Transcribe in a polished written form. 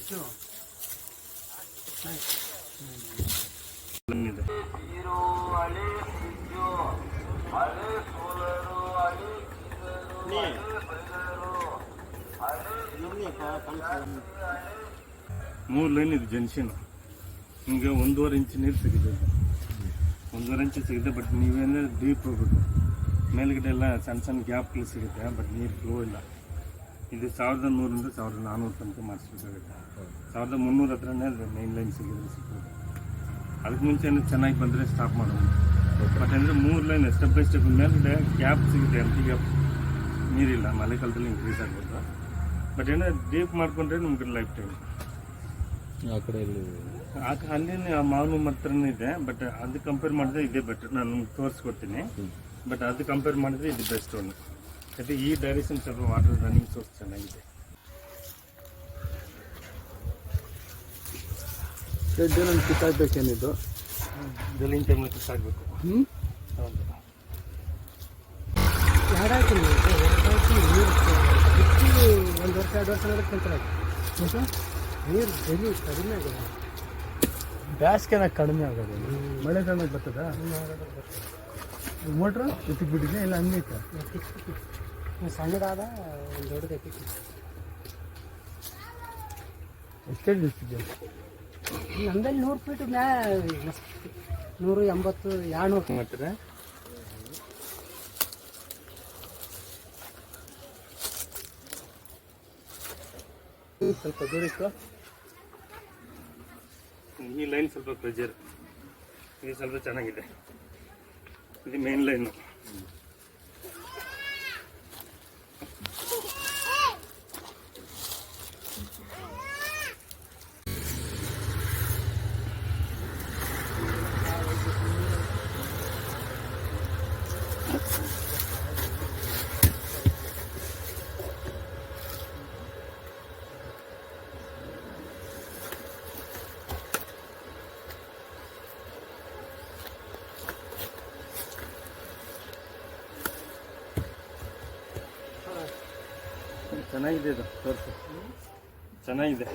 ಮೂರು ಲೈನ್ ಇದು ಜಂಕ್ಷನ್. ನಿಮಗೆ 1.5 ಇಂಚ್ ನೀರು ಸಿಗುತ್ತೆ, 1.5 ಇಂಚ್ ಸಿಗುತ್ತೆ. ಬಟ್ ನೀವೇನೇ ಡೀಪ್ ಹೋಗ್ಬೇಕು, ಮೇಲ್ಗಡೆ ಎಲ್ಲ ಸಣ್ಣ ಸಣ್ಣ ಗ್ಯಾಪ್ಗಳು ಸಿಗುತ್ತೆ, ಬಟ್ ನೀರು ಫ್ಲೋ ಇಲ್ಲ. ಇದು 1100 1400 ತನಕ ಮಾಡಿಸ್ಬೇಕಾಗುತ್ತೆ. 1300 ಹತ್ರನೇ ಮೇನ್ ಲೈನ್ ಸಿಗುತ್ತೆ. ಅದಕ್ಕೆ ಮುಂಚೆ ಚೆನ್ನಾಗಿ ಬಂದರೆ ಸ್ಟಾಪ್ ಮಾಡೋದು. ಬಟ್ ಅಂದರೆ 3 ಲೈನ್ ಸ್ಟೆಪ್ ಬೈ ಸ್ಟೆಪ್ ಮೇಲ್ಗಡೆ ಗ್ಯಾಪ್ ಸಿಗುತ್ತೆ, ಎಂಟಿ ಗ್ಯಾಪ್ ನೀರಿಲ್ಲ. ಮಳೆಗಾಲದಲ್ಲಿ ಇನ್ಕ್ರೀಸ್ ಆಗ್ಬೋದು. ಬಟ್ ಏನೋ ಡೀಪ್ ಮಾಡ್ಕೊಂಡ್ರೆ ನಮ್ಗೆ ಲೈಫ್ ಟೈಮ್. ಆ ಕಡೆ ಅಲ್ಲಿ ಮಾವನು ಹತ್ರನೇ ಇದೆ, ಬಟ್ ಅದು ಕಂಪೇರ್ ಮಾಡಿದ್ರೆ ಇದೇ ಬೆಟರ್. ನಾನು ನಿಮ್ಗೆ ತೋರಿಸ್ಕೊಡ್ತೀನಿ. ಬಟ್ ಅದು ಕಂಪೇರ್ ಮಾಡಿದ್ರೆ ಇದು ಬೆಸ್ಟ್ ಒನ್. ಯಾಕೆ ಈ ಡೈರೆಕ್ಷನ್ ಸ್ವಲ್ಪ ವಾಟರ್ ರನ್ನಿಂಗ್ ಸೋರ್ಸ್ ಚೆನ್ನಾಗಿದೆ. ನಾನು ಕಿತ್ತಾಗಬೇಕೇನಿದ್ದು ಜಲಿನ ಟೈಮಲ್ಲಿ ಕಿತ್ತಾಗಬೇಕು. ಹೌದು. ಒಂದು ವರ್ಷ 2 ವರ್ಷ ನೀರು ಜಲ್ಲಿ ಕಡಿಮೆ ಆಗೋದು. ಬೇಸಿಗೆನಾಗ ಕಡಿಮೆ ಆಗೋದು, ಮಳೆಗಾಲದಾಗ ಬರ್ತದ. ಮೋಟ್ರು ಎತ್ತಿಗೆ ಬಿಟ್ಟಿದೆ ಇಲ್ಲ ಹಂಗೆ ಐತೆ. ಸಣ್ಣದಾದ ಒಂದು ದೊಡ್ಡದು ಎತ್ತಿಗೆ. ಎಷ್ಟು ಕೆ ಜಿ ಇರ್ತಿದ್ದೆ ನಮ್ಮಲ್ಲಿ 100 ಫೀಟ್ 180 200 ಮಾಡ್ತಾರೆ. ಸ್ವಲ್ಪ ದೂರಕ್ಕೆ ಈ ಲೈನ್ ಸ್ವಲ್ಪ ಪ್ರೆಜರ್, ಇದು ಸ್ವಲ್ಪ ಚೆನ್ನಾಗಿದೆ. ಇದು ಮೇನ್ ಲೈನು. ಚೆನ್ನಾಗಿದೆ, ಇದು ತೋರಿಸು. ಚೆನ್ನಾಗಿದೆ.